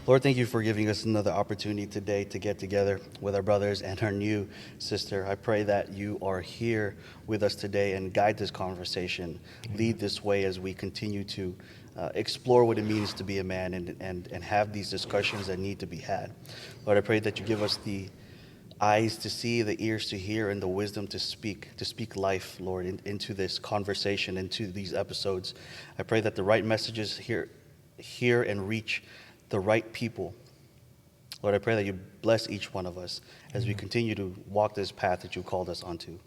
Lord, thank you for giving us another opportunity today to get together with our brothers and our new sister. I pray that you are here with us today and guide this conversation, lead this way as we continue to explore what it means to be a man and have these discussions that need to be had. Lord, I pray that you give us the eyes to see, the ears to hear, and the wisdom to speak life, Lord, into this conversation, into these episodes. I pray that the right messages hear and reach the right people. Lord, I pray that you bless each one of us as we continue to walk this path that you called us onto.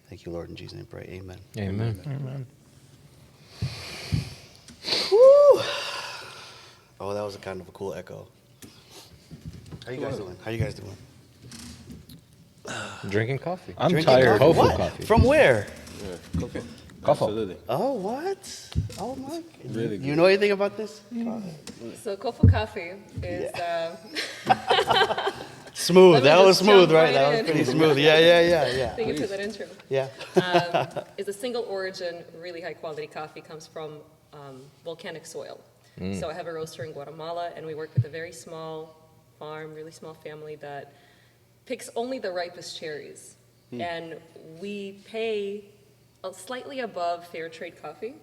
Thank you, Lord. In Jesus' name I pray. Amen. Amen. Amen. Woo! Oh, that was a kind of a cool echo. How you guys doing? Drinking coffee. I'm Drinking tired. coffee? KOFO What? Coffee. From where? Yeah, KOFO. KOFO. Absolutely. Oh, what? Oh, my. Really You good. know anything about this? So KOFO Coffee is Smooth. Let me That was just smooth, jump right? right That was in. pretty smooth. Yeah. thank you for that intro. Yeah. Is a single origin, really high quality coffee, comes from volcanic soil. So I have a roaster in Guatemala, and we work with a very small farm, really small family that picks only the ripest cherries. And we pay slightly above fair trade coffee.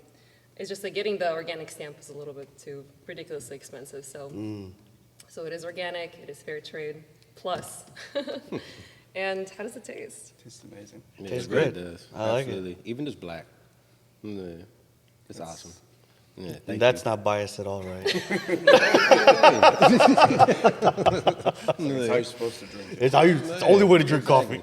It's just that getting the organic stamp is a little bit too ridiculously expensive. So it is organic, it is fair trade, plus. And how does it taste? Tastes amazing. Tastes it really good. does. I like it. Absolutely. Even just black. Yeah. It's awesome. Yeah, And thank that's you. not biased at all, right? That's how you're supposed to drink it. It's the only way to drink coffee.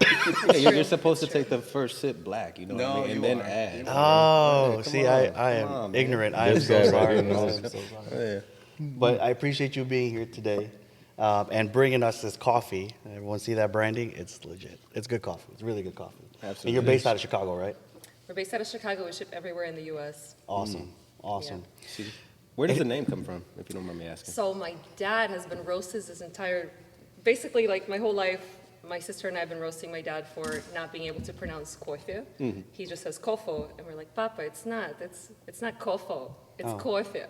Yeah, you're supposed to take the first sip black, you know what I mean? And then add. Oh, Come see, on. I am Come on, man. ignorant. I am This so guy sorry. right here I knows. am so sorry. Yeah. But I appreciate you being here today and bringing us this coffee. Everyone see that branding? It's legit. It's good coffee. It's really good coffee. Absolutely. And you're based out of Chicago, right? We're based out of Chicago. We ship everywhere in the U.S. Awesome. Awesome. See, where does the name come from, if you don't mind me asking? So my dad has been roasted his entire, basically like my whole life. My sister and I have been roasting my dad for not being able to pronounce coffee. He just says KOFO, and we're like, Papa, it's not. It's not KOFO. It's coffee,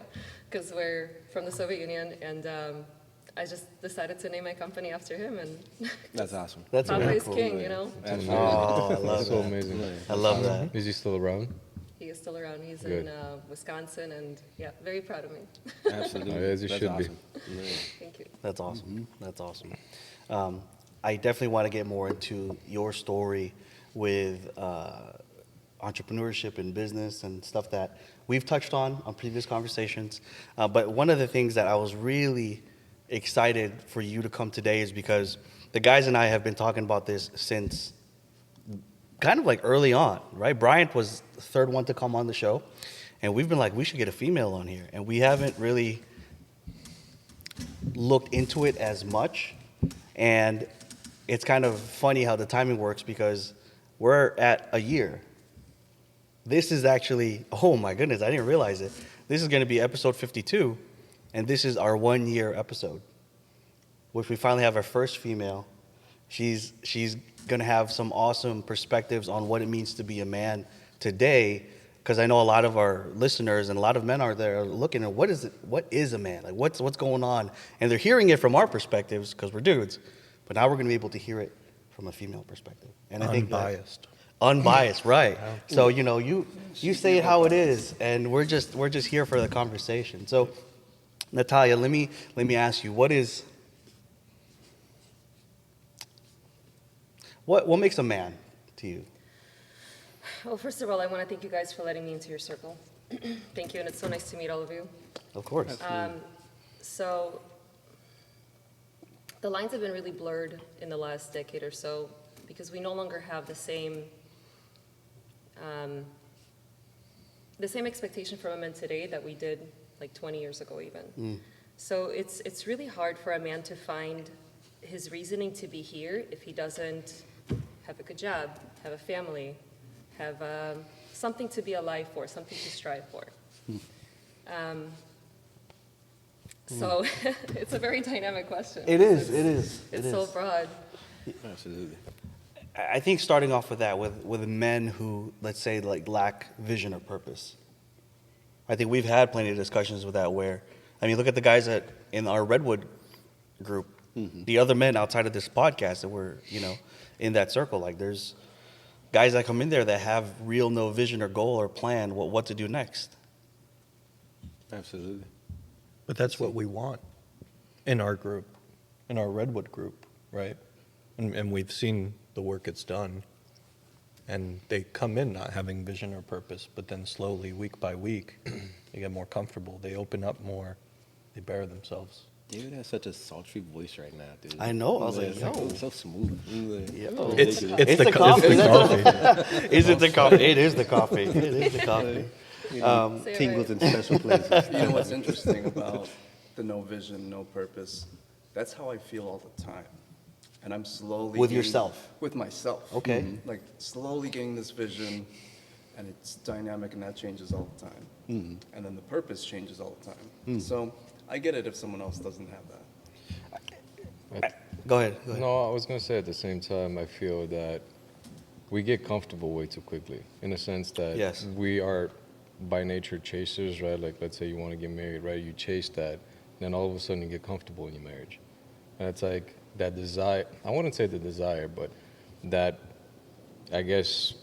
because we're from the Soviet Union, and I just decided to name my company after him, and That's awesome. That's Papa really is cool. king, you know. Absolutely. Oh, I love That's so that. amazing. I love that. Is he still around? He is still around. He's Good. in Wisconsin, and yeah, very proud of me. Absolutely. As you That's should be. awesome. Yeah. Thank you. That's awesome. That's awesome. I definitely want to get more into your story with entrepreneurship and business and stuff that we've touched on previous conversations. But one of the things that I was really excited for you to come today is because the guys and I have been talking about this since kind of like early on, right? Bryant was the third one to come on the show, and we've been like, we should get a female on here, and we haven't really looked into it as much. And it's kind of funny how the timing works because we're at a year. This is actually, oh my goodness, I didn't realize it. This is going to be episode 52, and this is our 1 year episode, which we finally have our first female. She's going to have some awesome perspectives on what it means to be a man today, because I know a lot of our listeners and a lot of men are there looking at what is a man? Like what's going on? And they're hearing it from our perspectives because we're dudes, but now we're going to be able to hear it from a female perspective. And I think Unbiased. Unbiased, right. So, you say it how it is, and we're just here for the conversation. So, Natalia, let me ask you, what makes a man to you? Well, first of all, I want to thank you guys for letting me into your circle. Thank you, and it's so nice to meet all of you. Of course. So the lines have been really blurred in the last decade or so because we no longer have the same expectation from a man today that we did like 20 years ago even. So it's really hard for a man to find his reasoning to be here if he doesn't have a good job, have a family, have something to be alive for, something to strive for. So it's a very dynamic question. It is. It's so broad. Absolutely. I think starting off with that, with men who, let's say, like lack vision or purpose. I think we've had plenty of discussions with that where I mean, look at the guys in our Redwood group, the other men outside of this podcast that were, in that circle. Like, there's guys that come in there that have real no vision or goal or plan what to do next. Absolutely. But that's what we want in our group, in our Redwood group, right? And we've seen the work it's done. And they come in not having vision or purpose, but then slowly, week by week, they get more comfortable. They open up more. They bear themselves. David has such a sultry voice right now, dude. I know. I was like, It's yo. so smooth. Yo. It's the coffee. It's the coffee. Is it the coffee? It is the coffee. It is the coffee. Say it Tingles right. in special places. You know what's interesting about the no vision, no purpose? That's how I feel all the time. And I'm slowly... With gaining- yourself? With myself. Okay. Like, slowly gaining this vision, and it's dynamic, and that changes all the time. And then the purpose changes all the time. So I get it if someone else doesn't have that. Go ahead. No, I was going to say at the same time, I feel that we get comfortable way too quickly in the sense that Yes. we are by nature chasers, right? Like, let's say you want to get married, right? You chase that, then all of a sudden you get comfortable in your marriage. And it's like that desire, I wouldn't say the desire, but that, I guess,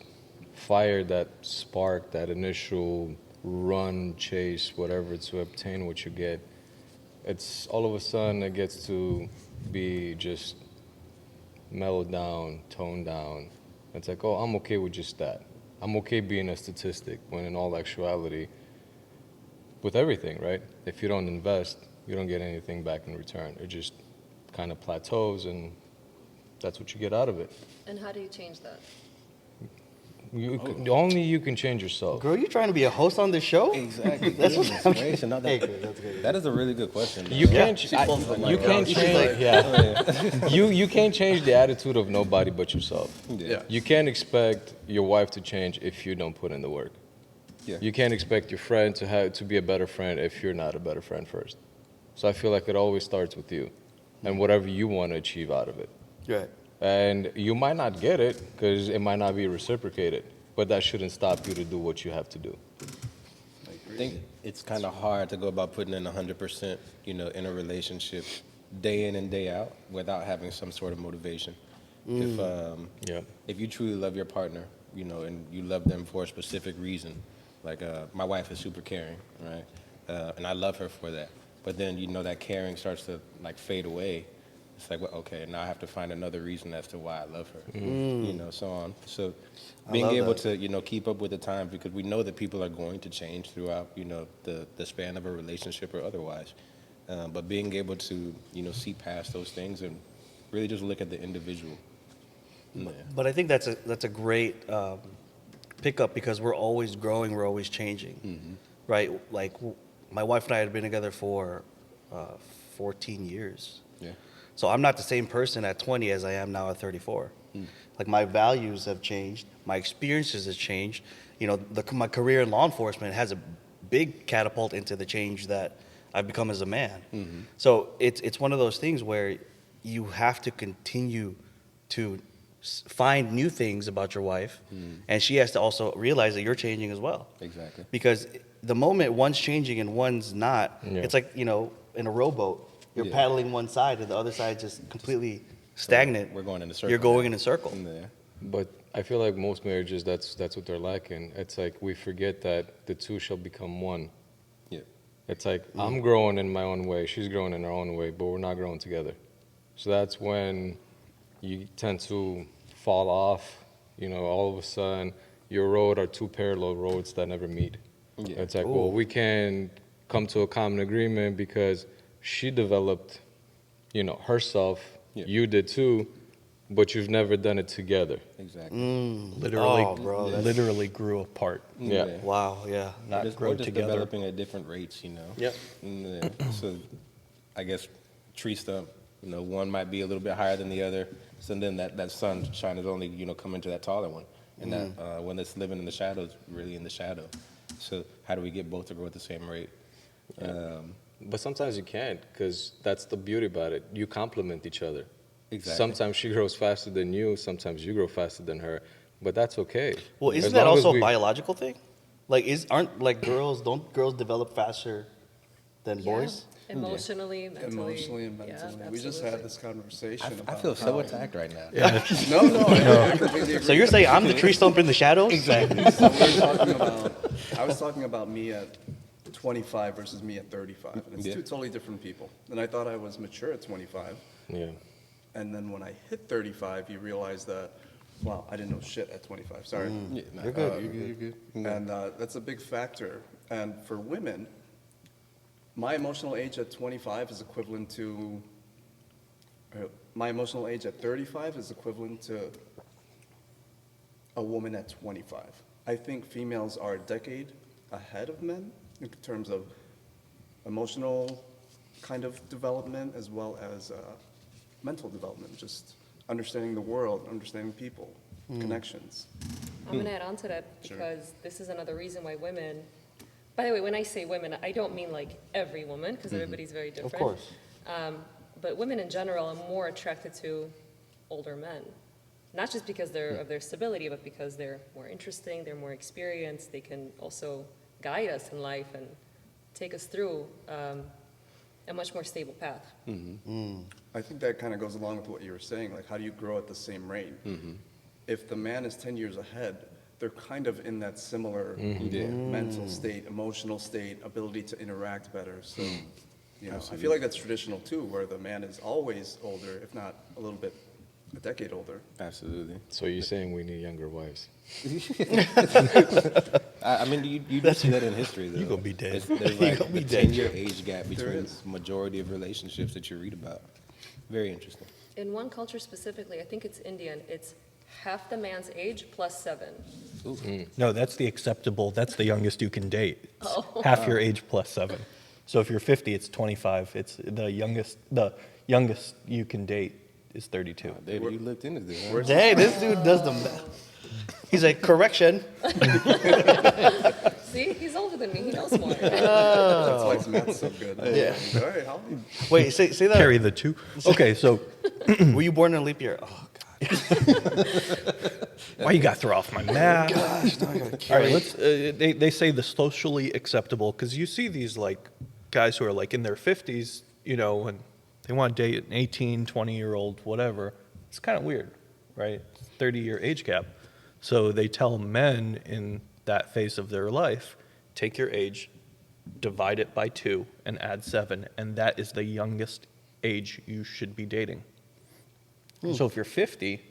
fire, that spark, that initial run, chase, whatever, to obtain what you get, it's all of a sudden it gets to be just mellowed down, toned down. It's like, oh, I'm okay with just that. I'm okay being a statistic, when in all actuality, with everything, right? If you don't invest, you don't get anything back in return. It just kind of plateaus, and that's what you get out of it. And how do you change that? Only you can change yourself. Girl, you trying to be a host on this show? Exactly. That's what Goodness I'm gracious, no, Hey, that- that's good. That is a really good question. You though. can't. She's both of them. You can't She's change. like- Yeah. You can't change the attitude of nobody but yourself. Yeah. You can't expect your wife to change if you don't put in the work. Yeah. You can't expect your friend to be a better friend if you're not a better friend first. So I feel like it always starts with you, and whatever you want to achieve out of it. Right. And you might not get it because it might not be reciprocated, but that shouldn't stop you to do what you have to do. I think it's kind of hard to go about putting in 100%, in a relationship day in and day out without having some sort of motivation. Yeah. If you truly love your partner, and you love them for a specific reason, like my wife is super caring, right? And I love her for that. But then, that caring starts to fade away. It's like, well, okay, now I have to find another reason as to why I love her, so on. So being love able that. to, keep up with the times, because we know that people are going to change throughout, the span of a relationship or otherwise. But being able to, see past those things and really just look at the individual. Yeah. But I think that's a great pickup, because we're always growing, we're always changing, right? Like, my wife and I had been together for 14 years. Yeah. So I'm not the same person at 20 as I am now at 34. Like, my values have changed, my experiences have changed. My career in law enforcement has a big catapult into the change that I've become as a man. So it's one of those things where you have to continue to find new things about your wife, and she has to also realize that you're changing as well. Exactly. Because the moment one's changing and one's not, Yeah. it's like, in a rowboat, you're Yeah. paddling one side and the other side just completely stagnant. we're going in a circle You're going now. in a circle. Yeah. But I feel like most marriages, that's what they're lacking. It's like we forget that the two shall become one. Yeah. It's like I'm growing in my own way, she's growing in her own way, but we're not growing together. So that's when you tend to fall off. All of a sudden, your road are two parallel roads that never meet. Yeah. It's like, well, we can come to a common agreement because she developed, herself. Yeah. You did too, but you've never done it together. Exactly. Literally, Oh, bro, that's- literally grew apart. Yeah. Wow, yeah. Not Or grow just together. developing at different rates, Yep. Yeah. So I guess tree stump, one might be a little bit higher than the other. So then that sunshine is only, coming to that taller one. And that one that's living in the shadow is really in the shadow. So how do we get both to grow at the same rate? But sometimes you can't, because that's the beauty about it. You complement each other. Exactly. Sometimes she grows faster than you, sometimes you grow faster than her, but that's okay. Well, As isn't that long as also we- a biological thing? Like, don't girls develop faster than boys? Emotionally, mentally. Emotionally and Yeah, mentally. We just absolutely. had this conversation I about feel so how- attacked right now. No, I completely agree. So you're saying I'm the tree stump in the shadows? Exactly. So we were talking about, I was talking about me at 25 versus me at 35. And it's Yeah. two totally different people. And I thought I was mature at 25. Yeah. And then when I hit 35, you realize that, wow, I didn't know shit at 25. Sorry. Yeah, nah, You're good. You're good. And that's a big factor. And for women, my emotional age at 25 is equivalent to, my emotional age at 35 is equivalent to a woman at 25. I think females are a decade ahead of men in terms of emotional kind of development as well as mental development, just understanding the world, understanding people, connections. I'm going to add on to that Sure. because this is another reason why women, by the way, when I say women, I don't mean like every woman because everybody's very different. Of course. But women in general are more attracted to older men. Not just because of their stability, but because they're more interesting, they're more experienced, they can also guide us in life and take us through a much more stable path. I think that kind of goes along with what you were saying, like how do you grow at the same rate? If the man is 10 years ahead, they're kind of in that similar mental state, emotional state, ability to interact better. So, you know, I feel like that's traditional too, where the man is always older, if not a little bit, a decade older. Absolutely. So you're saying we need younger wives? I mean, you do see that in history, though. You gonna be dead. There's You like gonna be a dead, 10-year age gap between is. the majority of relationships that you read about. Very interesting. In one culture specifically, I think it's Indian, it's half the man's age plus 7. No, that's the acceptable, that's the youngest you can date. It's half your age plus 7. So if you're 50, it's 25. It's the youngest you can date is 32. David, you looked into this, huh? Hey, this dude does the math. He's like, correction. See, he's older than me, he knows more. That's why his math's so good. Yeah. All right, how Wait, say that. Carry the 2. Okay, so Were you born in a leap year? Oh, why you got to throw off my math? gosh. Now I gotta All carry. right, let's. They say the socially acceptable because you see these like guys who are like in their 50s, you know, and they want to date an 18, 20-year-old, whatever. It's kind of weird, right? 30-year age gap. So they tell men in that phase of their life, take your age, divide it by 2, and add 7, and that is the youngest age you should be dating. So if you're 50,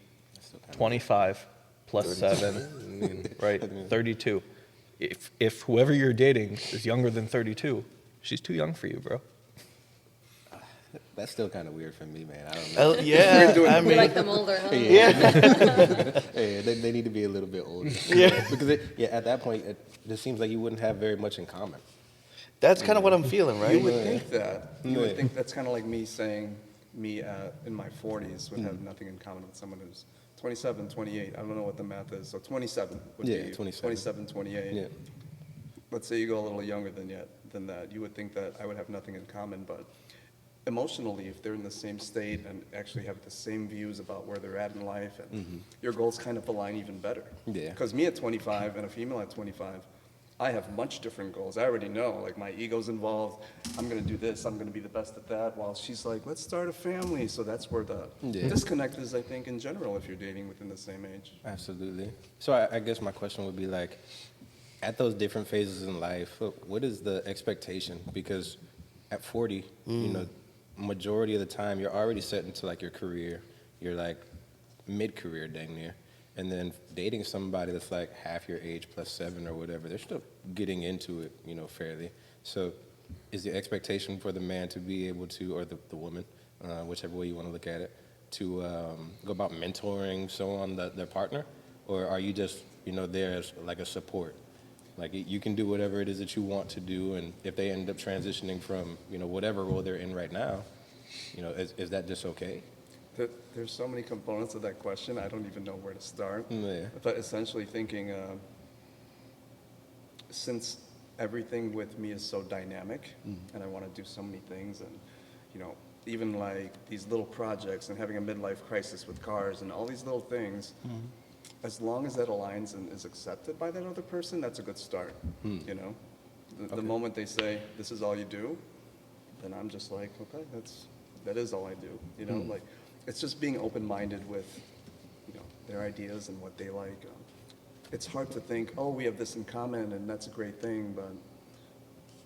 25 plus 7, right, 32. If whoever you're dating is younger than 32, she's too young for you, bro. That's still kind of weird for me, man. I don't know. Yeah, I We mean, like them older, huh? yeah. Hey, they need to be a little bit older. Yeah. Because at that point, it just seems like you wouldn't have very much in common. That's kind of what I'm feeling, You right? would think that. You would Yeah. think that's kind of like me saying me in my 40s would have nothing in common with someone who's 27, 28. I don't know what the math is. So 27 would Yeah, be 27. 28. Yeah. Let's say you go a little younger than that. You would think that I would have nothing in common, but emotionally, if they're in the same state and actually have the same views about where they're at in life, and your goals kind of align even better. Yeah. Because me at 25 and a female at 25, I have much different goals. I already know, like my ego's involved. I'm gonna do this. I'm gonna be the best at that. While she's like, let's start a family. So that's where the Yeah. disconnect is, I think, in general, if you're dating within the same age. Absolutely. So I guess my question would be like, at those different phases in life, what is the expectation? Because at 40, you know, majority of the time you're already set into like your career. You're like mid-career dang near. And then dating somebody that's like half your age plus 7 or whatever, they're still getting into it, you know, fairly. So is the expectation for the man to be able to, or the woman, whichever way you want to look at it, to go about mentoring so on their partner? Or are you just, you know, there as like a support? Like you can do whatever it is that you want to do, and if they end up transitioning from, you know, whatever role they're in right now, you know, is that just okay? There's so many components of that question, I don't even know where to start. Yeah. But essentially thinking, since everything with me is so dynamic, and I want to do so many things, and, you know, even like these little projects and having a midlife crisis with cars and all these little things, as long as that aligns and is accepted by that other person, that's a good start, you know? The moment they say, this is all you do, then I'm just like, okay, that is all I do. You know, like it's just being open-minded with, you know, their ideas and what they like. It's hard to think, oh, we have this in common and that's a great thing,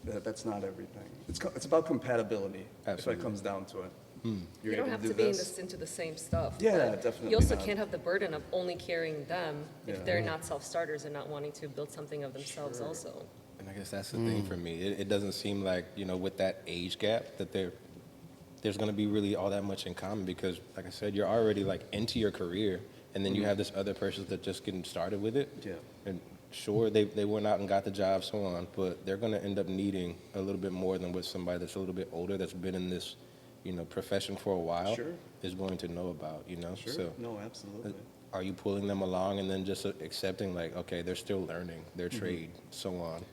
but that's not everything. It's about compatibility. Absolutely. If it comes down to it. You're You don't able have do to be this. into the same stuff. Yeah, but definitely You also not. can't have the burden of only carrying them if Yeah. they're not self-starters and not wanting to build something of themselves also. And I guess that's the thing for me. It doesn't seem like, you know, with that age gap that there's going to be really all that much in common because, like I said, you're already like into your career, and then you have this other person that's just getting started with it. Yeah. And sure, they went out and got the job, so on, but they're going to end up needing a little bit more than what somebody that's a little bit older, that's been in this, you know, profession for a while, Sure. is going to know about, you know? Sure. So No, absolutely. are you pulling them along and then just accepting, like, okay, they're still learning their trade, so on?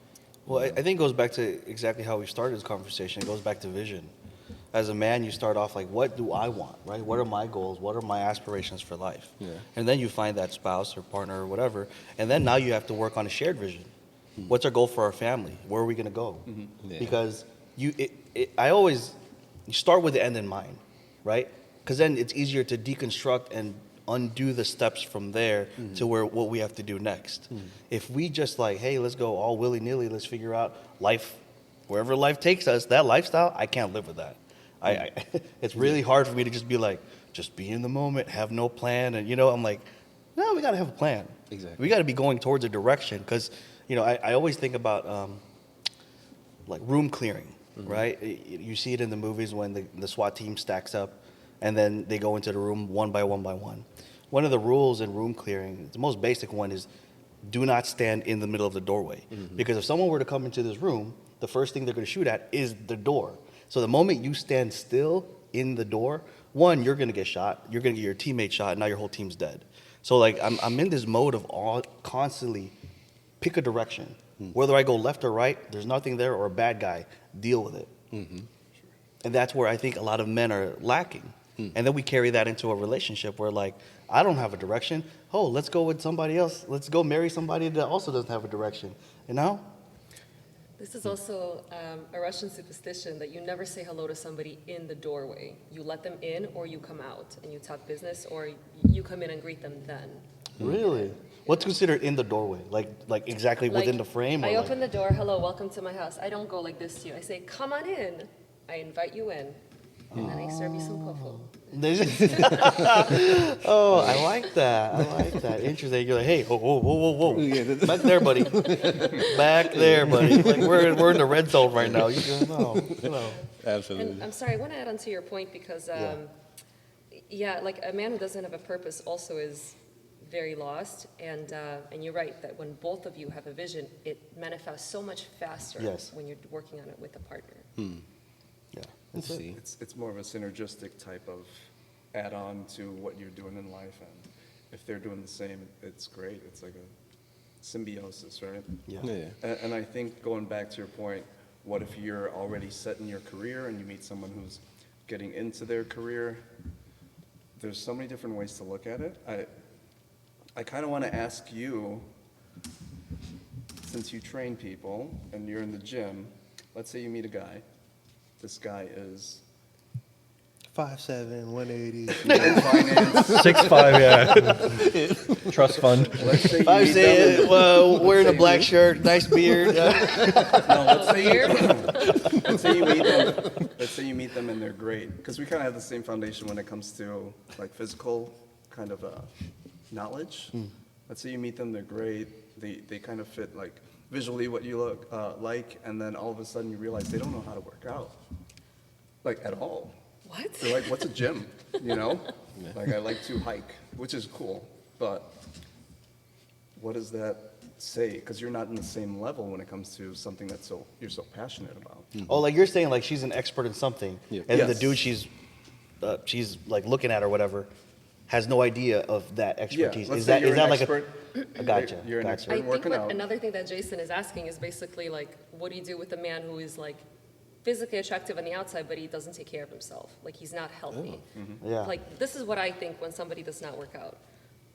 Well, I think it goes back to exactly how we started this conversation. It goes back to vision. As a man, you start off like, what do I want, right? What are my goals? What are my aspirations for life? Yeah. And then you find that spouse or partner or whatever. And then now you have to work on a shared vision. What's our goal for our family? Where are we going to go? Yeah. Because you start with the end in mind, right? Because then it's easier to deconstruct and undo the steps from there to what we have to do next. If we just like, hey, let's go all willy-nilly, let's figure out life, wherever life takes us, that lifestyle, I can't live with that. It's really hard for me to just be like, just be in the moment, have no plan. And, you know, I'm like, no, we got to have a plan. Exactly. We got to be going towards a direction. Because, you know, I always think about like room clearing, right? You see it in the movies when the SWAT team stacks up and then they go into the room one by one by one. One of the rules in room clearing, the most basic one, is do not stand in the middle of the doorway. Because if someone were to come into this room, the first thing they're going to shoot at is the door. So the moment you stand still in the door, one, you're going to get shot. You're going to get your teammate shot, and now your whole team's dead. So like I'm in this mode of constantly pick a direction. Whether I go left or right, there's nothing there, or a bad guy, deal with it. And that's where I think a lot of men are lacking. And then we carry that into a relationship where, like, I don't have a direction. Oh, let's go with somebody else. Let's go marry somebody that also doesn't have a direction. You know? This is also a Russian superstition that you never say hello to somebody in the doorway. You let them in or you come out and you talk business, or you come in and greet them then. Really? What's considered in the doorway? Like exactly within the frame? I or open the door, hello, welcome to my house. I don't go like this to you. I say, come on in. I invite you in. And then I serve you some KOFO. Oh, I like that. I like that. Interesting. You're like, hey, whoa, whoa, whoa, whoa, whoa. Back there, buddy. Back there, buddy. Like we're in the red zone right now. You just know. Absolutely. And I'm sorry, I want to add on to your point because, like a man who doesn't have a purpose also is very lost. And you're right that when both of you have a vision, it manifests so much faster Yes. when you're working on it with a partner. Yeah. Let's see. It's more of a synergistic type of add-on to what you're doing in life, and if they're doing the same, it's great. It's like a symbiosis, right? Yeah. Yeah. And I think going back to your point, what if you're already set in your career and you meet someone who's getting into their career? There's so many different ways to look at it. I kind of want to ask you, since you train people and you're in the gym, let's say you meet a guy. This guy is 5'7", 180. in finance. 6'5", yeah. Trust fund. Let's say you I'm meet saying, them. well, wearing a black shirt, nice beard. No, let's say you meet them. Let's say you meet them and they're great, because we kind of have the same foundation when it comes to like physical kind of knowledge. Let's say you meet them, they're great. They kind of fit like visually what you look like, and then all of a sudden you realize they don't know how to work out, like at all. What? They're like, what's a gym? You know? Like, I like to hike, which is cool, but what does that say? Because you're not in the same level when it comes to something that you're so passionate about. Oh, like you're saying, like she's an expert in something, Yeah. and then the Yes. dude she's like looking at or whatever has no idea of that expertise. let's Is say that you're is that an like expert. a gotcha? You're an Gotcha. expert. I think working out. another thing that Jason is asking is basically like, what do you do with a man who is like physically attractive on the outside, but he doesn't take care of himself? Like he's not healthy. Yeah. Like this is what I think when somebody does not work out.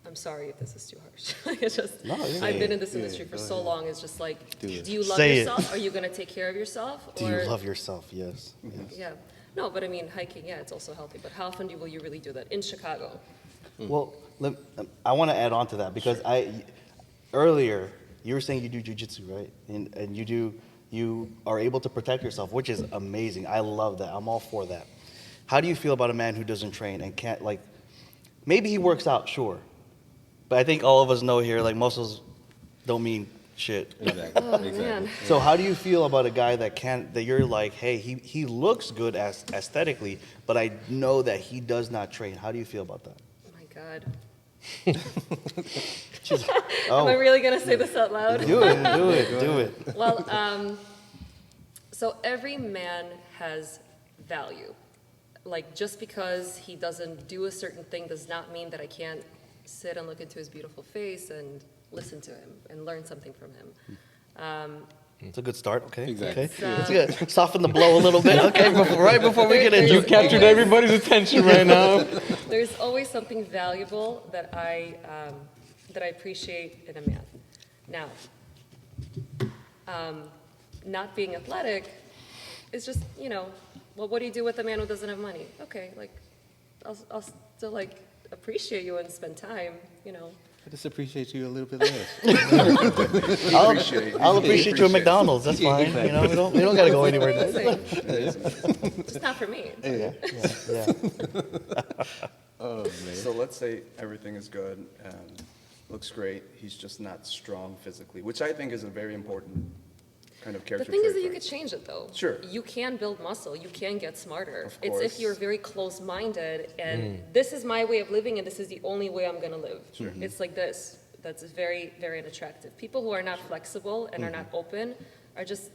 I'm sorry if this is too harsh. It's just, No, you I've say been it. in this industry for so long. It's just like, Do it. do you love Say it. yourself? Are you going to take care of yourself? Do you love yourself? Yes. Mm-hmm. Yes. Yeah. No, but I mean, hiking, yeah, it's also healthy. But how often will you really do that? In Chicago. Well, I want to add on to that because earlier you were saying you do jujitsu, right? And you are able to protect yourself, which is amazing. I love that. I'm all for that. How do you feel about a man who doesn't train and can't, like, maybe he works out, sure, but I think all of us know here, like, muscles don't mean shit. Exactly. Oh, exactly. man. So how do you feel about a guy that can't, that you're like, hey, he looks good aesthetically, but I know that he does not train. How do you feel about that? Oh, my God. Oh, Am I really going to say this out loud? do it. Well, so every man has value. Like, just because he doesn't do a certain thing does not mean that I can't sit and look into his beautiful face and listen to him and learn something from him. It's a good start. Okay. Exactly. Okay. That's good. Soften the blow a little bit. Okay. Right before we get into You it. captured everybody's attention right now. There's always something valuable that I appreciate in a man. Now, not being athletic is just, well, what do you do with a man who doesn't have money? Okay, like, I'll still, like, appreciate you and spend time, I just appreciate you a little bit less. I'll appreciate you at McDonald's. That's fine. We don't got to go anywhere next. Just not for me. Yeah. Oh, man. So let's say everything is good and looks great. He's just not strong physically, which I think is a very important kind of The character thing is trait that you for could change it, though. Sure. You can build muscle. You can get smarter. Of It's if course. you're very close-minded and this is my way of living and this is the only way I'm going to live. Sure. It's like this. That's very, very unattractive. People who are not flexible and are not open are just,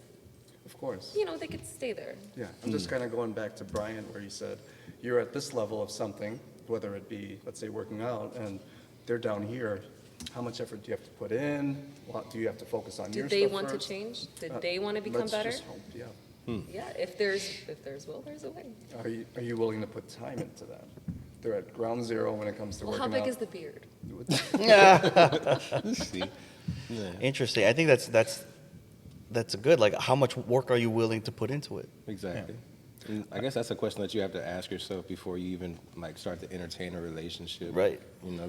Of course. they could stay there. Yeah, I'm just kind of going back to Brian where he said, you're at this level of something, whether it be, let's say, working out, and they're down here. How much effort do you have to put in? What, do you have to focus on your Did they stuff want to first? change? Did they want to become Let's better? just hope, yeah. Yeah, if there's will, there's a way. Are you willing to put time into that? They're at ground zero when it comes to Well, working how out. big is the beard? See? Yeah. Interesting. I think that's a good. Like, how much work are you willing to put into it? Exactly. And I guess that's a question that you have to ask yourself before you even start to entertain a relationship. Right.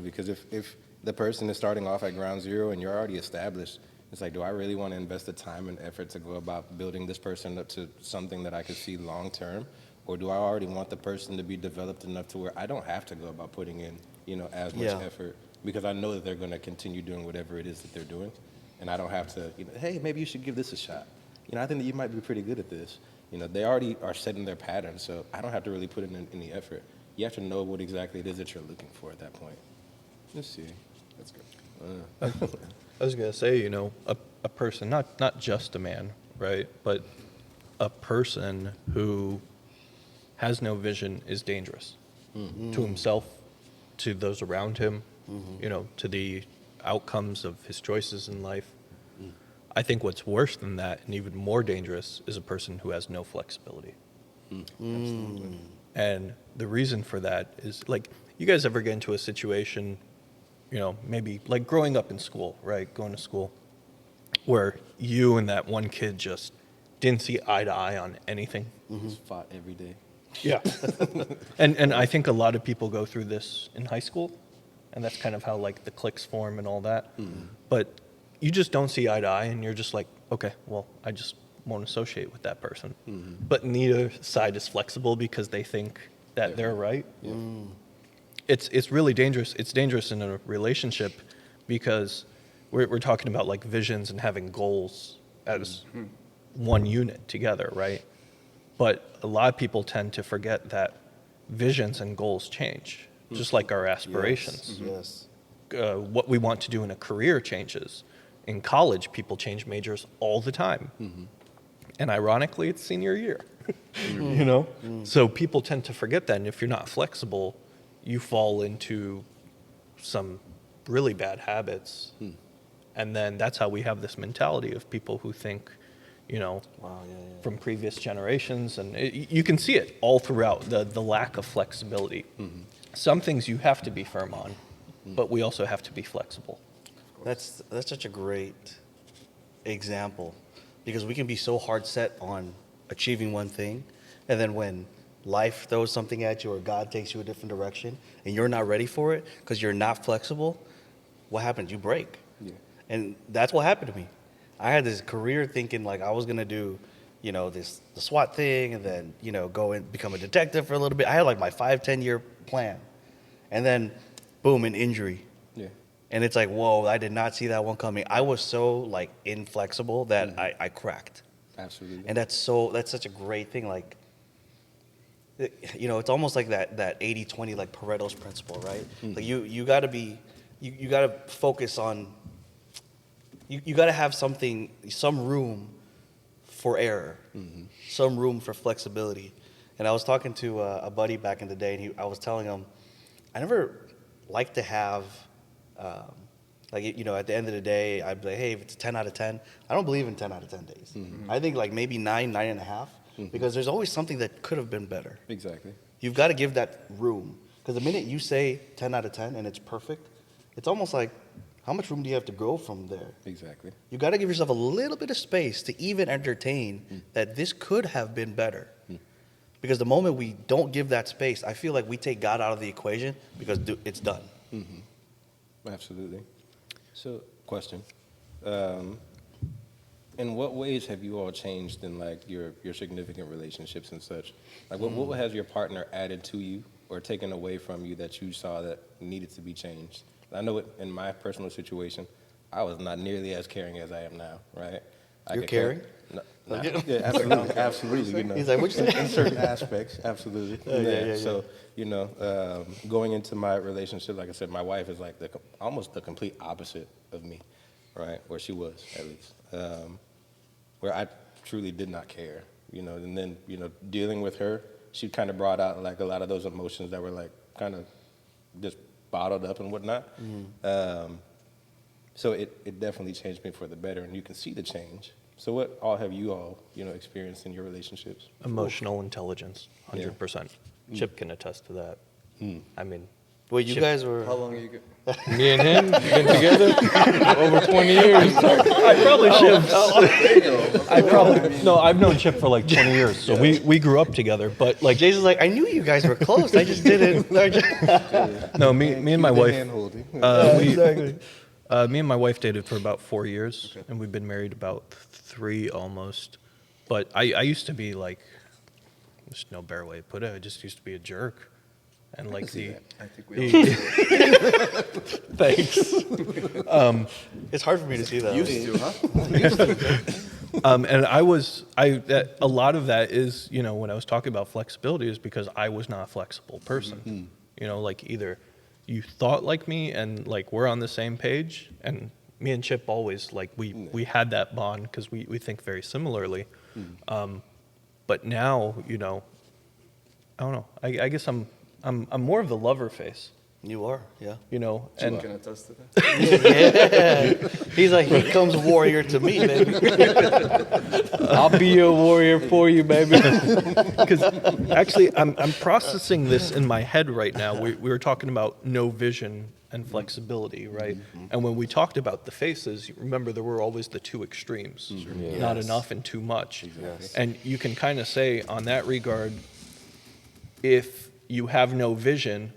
Because if the person is starting off at ground zero and you're already established, it's like, do I really want to invest the time and effort to go about building this person up to something that I could see long term? Or do I already want the person to be developed enough to where I don't have to go about putting in, as much Yeah. effort because I know that they're going to continue doing whatever it is that they're doing. And I don't have to, hey, maybe you should give this a shot. I think that you might be pretty good at this. They already are setting their pattern, so I don't have to really put in any effort. You have to know what exactly it is that you're looking for at that point. Let's see. That's good. I was gonna say, a person, not just a man, right? But a person who has no vision is dangerous to himself, to those around him, to the outcomes of his choices in life. I think what's worse than that, and even more dangerous, is a person who has no flexibility. Absolutely. And the reason for that is, like, you guys ever get into a situation, maybe like growing up in school, right? Going to school, where you and that one kid just didn't see eye to eye on anything. Just fought every day. Yeah. and I think a lot of people go through this in high school, and that's kind of how, like, the cliques form and all that. But you just don't see eye to eye, and you're just like, okay, well, I just won't associate with that person. But neither side is flexible because they think that they're right. It's really dangerous. It's dangerous in a relationship because we're talking about, like, visions and having goals as one unit together, right? But a lot of people tend to forget that visions and goals change, just like our aspirations. Yes. What we want to do in a career changes. In college, people change majors all the time. And ironically, it's senior year, So people tend to forget that. And if you're not flexible, you fall into some really bad habits. And then that's how we have this mentality of people who think, Wow. Yeah. from previous generations. And you can see it all throughout, the lack of flexibility. Some things you have to be firm on, but we also have to be flexible. That's such a great example, because we can be so hard set on achieving one thing, and then when life throws something at you or God takes you a different direction and you're not ready for it because you're not flexible, what happens? You break. Yeah. And that's what happened to me. I had this career thinking like I was gonna do, the SWAT thing, and then go and become a detective for a little bit. I had like my 5-10 year plan, and then boom, an injury. Yeah. And it's like, whoa, I did not see that one coming. I was so like inflexible that I cracked. Absolutely. And that's such a great thing. Like, it's almost like that 80-20, like Pareto's principle, right? Like you gotta focus on, you gotta have some room for error, some room for flexibility. And I was talking to a buddy back in the day, and I was telling him, I never like to have, at the end of the day, I'd be like, hey, if it's a 10 out of 10, I don't believe in 10 out of 10 days. I think like maybe 9.5, because there's always something that could have been better. Exactly. You've got to give that room, because the minute you say 10 out of 10 and it's perfect, it's almost like, how much room do you have to grow from there? Exactly. You got to give yourself a little bit of space to even entertain that this could have been better. Because the moment we don't give that space, I feel like we take God out of the equation, because it's done. Absolutely. So, question. In what ways have you all changed in like your significant relationships and such? Like what has your partner added to you or taken away from you that you saw that needed to be changed? I know in my personal situation, I was not nearly as caring as I am now, right? You're caring? No, yeah, absolutely, absolutely. He's like, what you say? In certain aspects, absolutely. Yeah. So, going into my relationship, like I said, my wife is like almost the complete opposite of me, right? Or she was, at least. Where I truly did not care, and then, dealing with her, she kind of brought out like a lot of those emotions that were like kind of just bottled up and whatnot. So it definitely changed me for the better, and you can see the change. So what all have you all, experienced in your relationships? Emotional intelligence, 100%. Chip can attest to that. I mean, Wait, you Chip. guys were... How long are you? Me and him been together over 20 years. I probably should. No, I've known Chip for like 20 years, so we grew up together. But like, Jason's like, I knew you guys were close. I just didn't. no, me and my wife, Hand-holding. Exactly. me and my wife dated for about 4 years, and we've been married about 3 almost. But I used to be like, there's no better way to put it. I just used to be a jerk, and like I think we all thanks. It's hard for me to see that. used to, huh? And a lot of that is, when I was talking about flexibility, is because I was not a flexible person. Like either you thought like me and like we're on the same page, and me and Chip always like we had that bond because we think very similarly. But now, I don't know. I guess I'm more of the lover face. You are, yeah. Jim And can attest to that. He's like, here comes a warrior to me, baby. I'll be a warrior for you, baby. Because actually, I'm processing this in my head right now. We were talking about no vision and flexibility, right? And when we talked about the faces, you remember there were always the two extremes, not Yes. enough and too much. Yes. And you can kind of say on that regard, if you have no vision,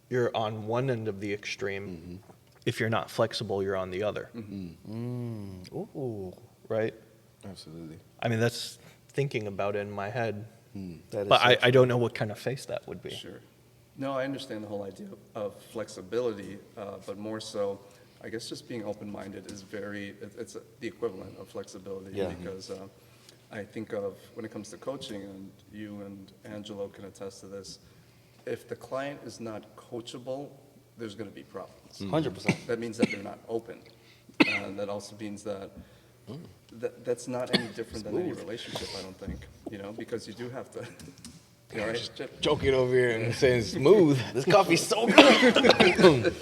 you're on one end of the extreme. If you're not flexible, you're on the other. Ooh, Right? Absolutely. I mean, that's thinking about it in my head. that is But so I don't know what kind of face that would be. Sure. No, I understand the whole idea of flexibility, but more so, I guess just being open-minded is it's the equivalent of flexibility. Yeah. Because I think of, when it comes to coaching, and you and Angelo can attest to this, if the client is not coachable, there's going to be problems. 100%. That means that they're not open. And that also means that that's not any different than any relationship, I don't think, because you do have to, right? Chip? Joking over here and saying smooth. This coffee's so good.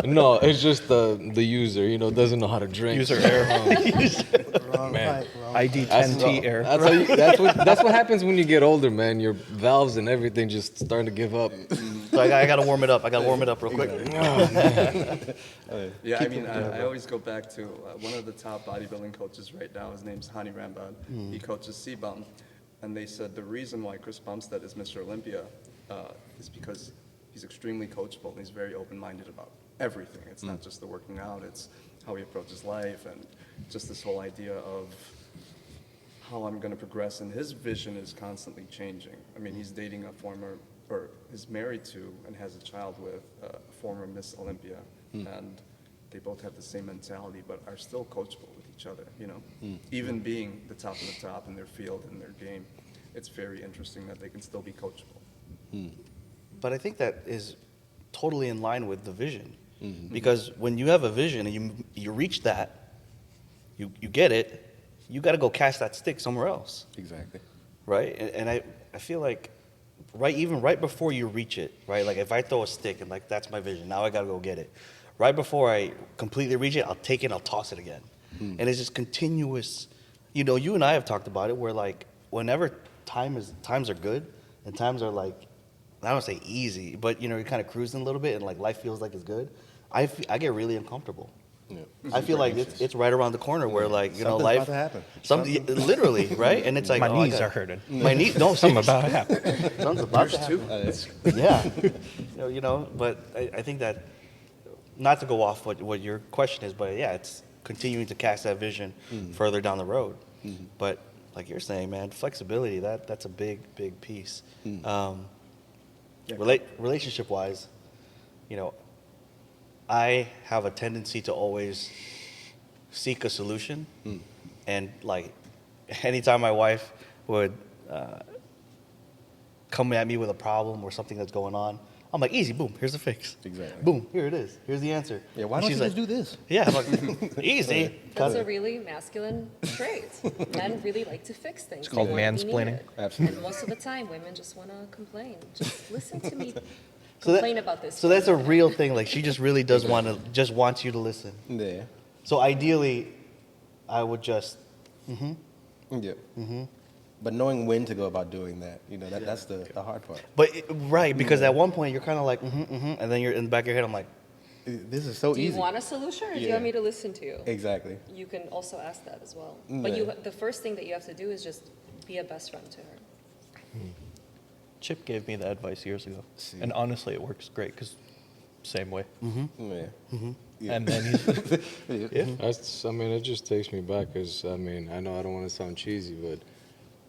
No, it's just the user, doesn't know how to drink. User error. Wrong Man. pipe, wrong ID 10T error. That's what happens when you get older, man. Your valves and everything just starting to give up. So I got to warm it up. I got to warm it up real quick. Yeah, I mean, I always go back to one of the top bodybuilding coaches right now. His name's Hani Rambad. He coaches C-Bum. And they said the reason why Chris Bumstead is Mr. Olympia is because he's extremely coachable and he's very open-minded about everything. It's not just the working out, it's how he approaches life and just this whole idea of how I'm going to progress. And his vision is constantly changing. I mean, he's dating a former, or is married to and has a child with a former Miss Olympia. And they both have the same mentality, but are still coachable with each other, you know? Even being the top of the top in their field and their game, it's very interesting that they can still be coachable. But I think that is totally in line with the vision. Because when you have a vision and you reach that, you get it, you got to go cast that stick somewhere else, Exactly. right? And I feel like even right before you reach it, right? Like if I throw a stick and like that's my vision, now I got to go get it. Right before I completely reach it, I'll take it and I'll toss it again. And it's just continuous. You know, you and I have talked about it where like whenever times are good and times are like, I don't say easy, but you know, you're kind of cruising a little bit and like life feels like it's good, I get really uncomfortable. Yeah. I feel like it's right around the corner where like, you know, Something's life. about to happen. Something, literally, right? And it's like, My oh, knees are hurting. My knees, don't. Something about to happen. Something's about to Too. happen. Yeah. You know, but I think that, not to go off what your question is, but yeah, it's continuing to cast that vision further down the road. But like you're saying, man, flexibility, that's a big piece. Relationship-wise, you know, I have a tendency to always seek a solution. And like anytime my wife would come at me with a problem or something that's going on, I'm like, easy, boom, here's the fix. Exactly. Boom, here it is. Here's the answer. Yeah, why And don't you she's just like, do this? Yeah, I'm like, easy. That's a really masculine trait. Men really like to fix things. It's called They want to be mansplaining. needed. Absolutely. And most of the time, women just want to complain. Just listen to me So that- complain about this. So that's a real thing. Like she just really does wants you to listen. Yeah. So ideally, I would just, Yeah. But knowing when to go about doing that, you know, that's the hard part. but right, because at one point you're kind of like, and then you're in the back of your head, I'm like, This is so Do you easy. want a solution or do you Yeah. want me to listen to you? Exactly. You can also ask that as well. But the first thing that you have to do is just be a best friend to her. Chip gave me that advice years ago. See. And honestly, it works great because same way. Yeah. Yeah. And then he's, yeah. That's, I mean, it just takes me back because, I mean, I know I don't want to sound cheesy, but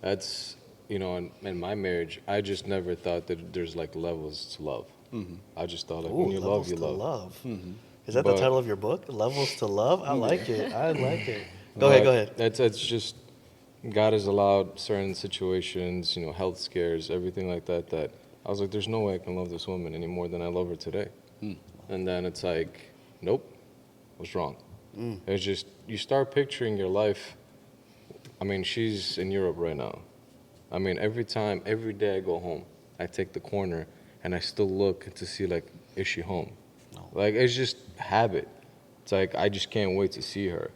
that's, you know, in my marriage, I just never thought that there's like levels to love. I just thought like when you love, levels you to love. love. Is that the But- title of your book? Levels to love? I like it. I like it. Go ahead. It's just, God has allowed certain situations, you know, health scares, everything like that, that I was like, there's no way I can love this woman any more than I love her today. And then it's like, nope, what's wrong? It's just, you start picturing your life. I mean, she's in Europe right now. I mean, every day I go home, I take the corner and I still look to see, like, is she home? Like, it's just habit. It's like, I just can't wait to see her.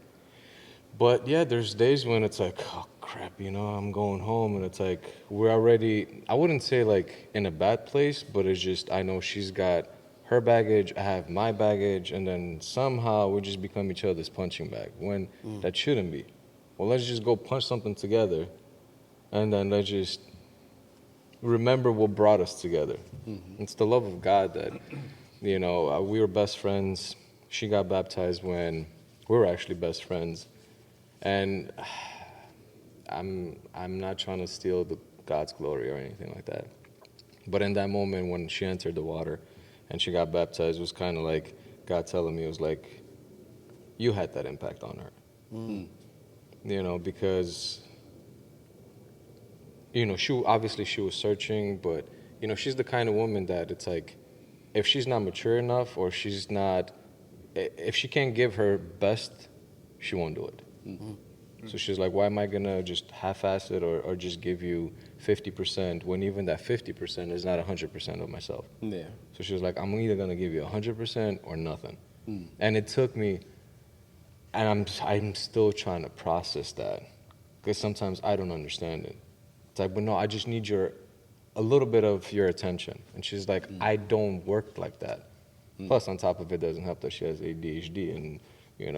But yeah, there's days when it's like, oh crap, you know, I'm going home, and it's like, we're already, I wouldn't say like in a bad place, but it's just, I know she's got her baggage, I have my baggage, and then somehow we just become each other's punching bag when that shouldn't be. Well, let's just go punch something together, and then let's just remember what brought us together. It's the love of God that, you know, we were best friends. She got baptized when we were actually best friends. And I'm not trying to steal God's glory or anything like that. But in that moment when she entered the water and she got baptized, it was kind of like God telling me, it was like, you had that impact on her. You know, because, you know, she was searching, but, you know, she's the kind of woman that it's like, if she's not mature enough or if she can't give her best, she won't do it. So she's like, why am I going to just half-ass it or just give you 50% when even that 50% is not 100% of myself? Yeah. So she was like, I'm either going to give you 100% or nothing. And it took me, and I'm still trying to process that because sometimes I don't understand it. It's like, but no, I just need your a little bit of your attention. And she's like, I don't work like that. Plus, on top of it, doesn't help that she has ADHD, and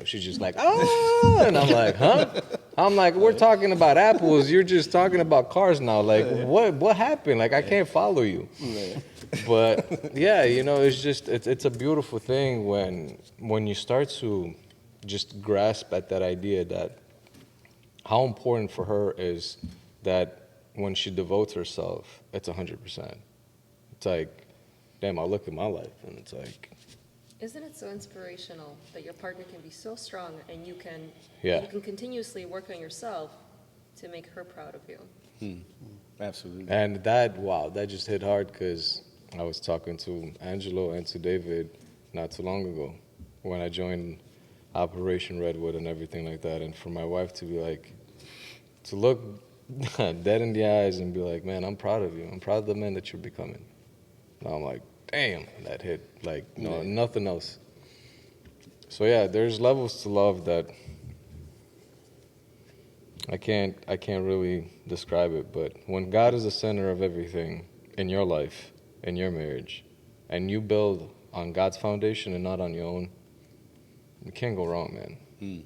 she's just like, oh, and I'm like, huh? I'm like, we're talking about apples. You're just talking about cars now. Like, what happened? Like, I can't follow you. But yeah, it's just it's a beautiful thing when you start to just grasp at that idea that how important for her is that when she devotes herself, it's 100%. It's like, damn, I look at my life and it's like, Isn't it so inspirational that your partner can be so strong and you can continuously work on yourself to make her proud of you? Absolutely. and that just hit hard because I was talking to Angelo and to David not too long ago when I joined Operation Redwood and everything like that. And for my wife to be like, to look dead in the eyes and be like, man, I'm proud of you. I'm proud of the man that you're becoming. And I'm like, damn, that hit like nothing else. So yeah, there's levels to love that I can't really describe it, but when God is the center of everything in your life, in your marriage, and you build on God's foundation and not on your own, you can't go wrong, man.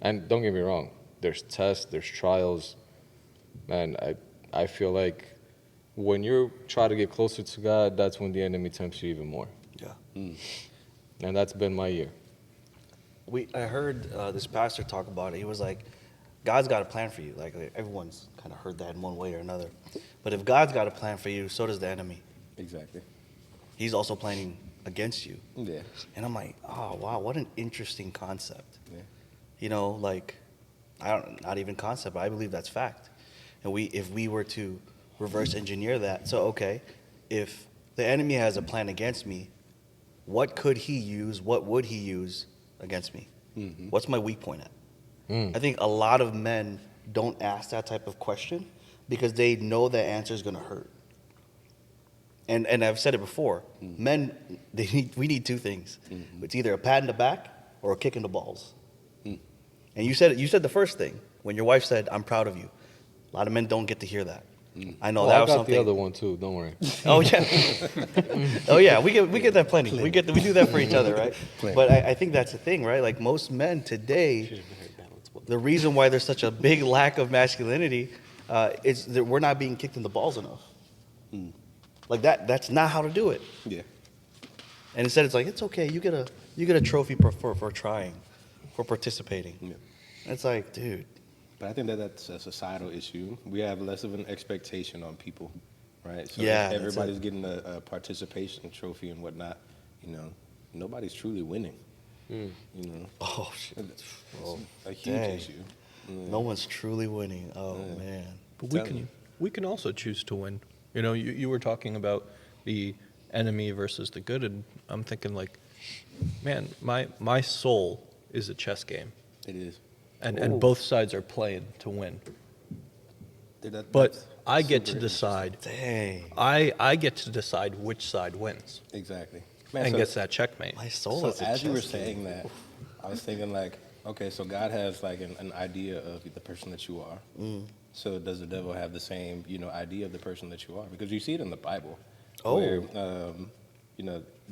And don't get me wrong, there's tests, there's trials, man. I feel like when you try to get closer to God, that's when the enemy tempts you even more. Yeah. And that's been my year. I heard this pastor talk about it. He was like, God's got a plan for you. Like everyone's kind of heard that in one way or another. But if God's got a plan for you, so does the enemy. Exactly. He's also planning against you. Yeah. And I'm like, oh, wow, what an interesting concept. Yeah. Like, not even concept, but I believe that's fact. And if we were to reverse engineer that, so okay, if the enemy has a plan against me, what could he use? What would he use against me? What's my weak point at? I think a lot of men don't ask that type of question because they know the answer is going to hurt. And I've said it before, men, we need two things. It's either a pat in the back or a kick in the balls. And you said the first thing when your wife said, "I'm proud of you." A lot of men don't get to hear that. I know Oh, that I was got something. the other one too. Don't worry. Oh yeah, oh yeah. We get that plenty. We do that for each other, right? But I think that's the thing, right? Like most men today, the reason why there's such a big lack of masculinity is that we're not being kicked in the balls enough. Like that's not how to do it. Yeah. And instead, it's like it's okay. You get a trophy for trying, for participating. Yeah. And it's like, dude. But I think that's a societal issue. We have less of an expectation on people, right? So Yeah, if that's everybody's it. getting a participation trophy and whatnot, nobody's truly winning. Oh shit. It's Oh, a huge dang. issue. No one's truly winning. Oh man. But Tell me. we can also choose to win. You were talking about the enemy versus the good, and I'm thinking like, man, my soul is a chess game, It is. and both sides are playing to win. But That's I get to super decide. Dang. I get to decide which side wins Exactly. and gets that checkmate. My soul So is a as you were chess game. saying that, I was thinking like, okay, so God has like an idea of the person that you are. So does the devil have the same, idea of the person that you are? Because you see it in the Bible. Oh. Where,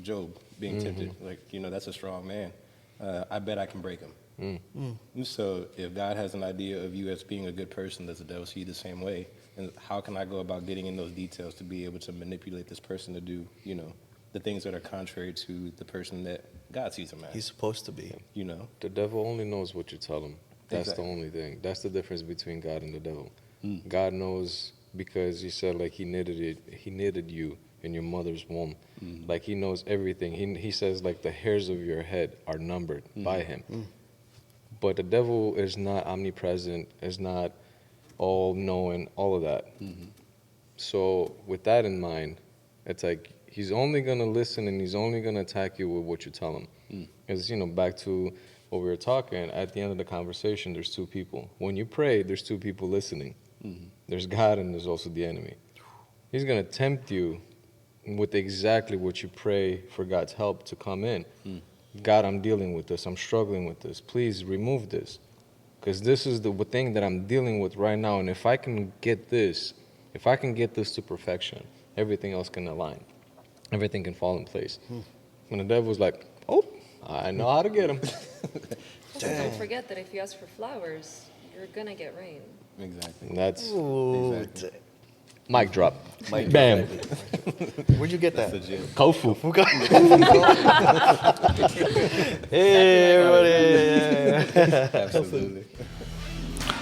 Job being tempted, like, that's a strong man. I bet I can break him. So if God has an idea of you as being a good person, does the devil see you the same way? And how can I go about getting in those details to be able to manipulate this person to do, the things that are contrary to the person that God sees him as? He's supposed to be. The devil only knows what you tell him. That's Exactly. the only thing. That's the difference between God and the devil. God knows because he said like he knitted you in your mother's womb. Like he knows everything. He says like the hairs of your head are numbered by him. But the devil is not omnipresent, is not all knowing, all of that. So with that in mind, it's like he's only gonna listen and he's only gonna attack you with what you tell him. Because back to what we were talking, at the end of the conversation, there's two people. When you pray, there's two people listening. There's God and there's also the enemy. He's going to tempt you with exactly what you pray for God's help to come in. God, I'm dealing with this. I'm struggling with this. Please remove this. Because this is the thing that I'm dealing with right now. And if I can get this, If I can get this to perfection, everything else can align. Everything can fall in place. When the devil's like, oh, I know how to get him. Also, don't forget that if you ask for flowers, you're gonna get rain. Exactly. And that's Exactly. mic drop. Mic Bam. Where'd you get that? Legit. KOFO. Hey, everybody. Absolutely.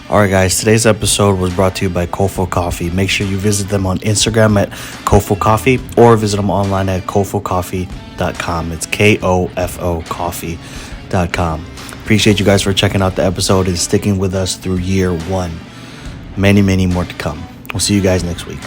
All right, guys, today's episode was brought to you by KOFO Coffee. Make sure you visit them on Instagram at KOFO Coffee or visit them online at kofocoffee.com. It's KOFO Coffee.com. Appreciate you guys for checking out the episode and sticking with us through year one. Many, many more to come. We'll see you guys next week.